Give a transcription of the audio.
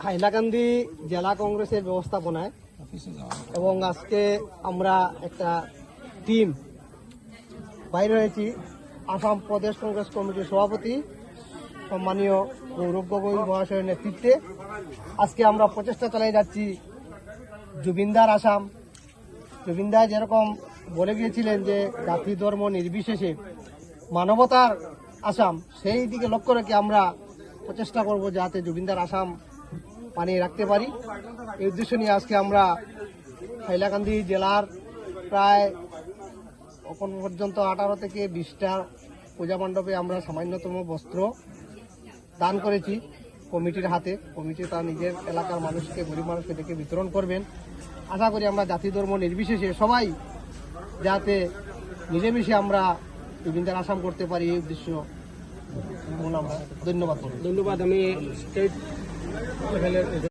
হাইলাকান্দি জেলা কংগ্রেসের ব্যবস্থাপনায় এবং আজকে আমরা একটা টিম বাইরে হয়েছি। আসাম প্রদেশ কংগ্রেস কমিটির সভাপতি সম্মানীয় গৌরব গগৈ মহাশয়ের নেতৃত্বে আজকে আমরা প্রচেষ্টা চালিয়ে যাচ্ছি। জুবিনদার আসাম, জুবিনদা যেরকম বলে গিয়েছিলেন যে জাতি ধর্ম নির্বিশেষে মানবতার আসাম, সেই দিকে লক্ষ্য রেখে আমরা প্রচেষ্টা করব যাতে জুবিনদার আসাম বানিয়ে রাখতে পারি। এই উদ্দেশ্য নিয়ে আজকে আমরা হাইলাকান্দি জেলার প্রায় এখন পর্যন্ত 18 থেকে 20টা পূজা মণ্ডপে আমরা সামান্যতম বস্ত্র দান করেছি কমিটির হাতে। কমিটি তার নিজের এলাকার মানুষকে, গরিব মানুষকে দেখে বিতরণ করবেন। আশা করি আমরা জাতি ধর্ম নির্বিশেষে সবাই যাতে মিলেমিশে আমরা জুবিনদার আসাম করতে পারি, এই উদ্দেশ্য ধন্যবাদ। ধন্যবাদ। আমি স্টেট লেভেলের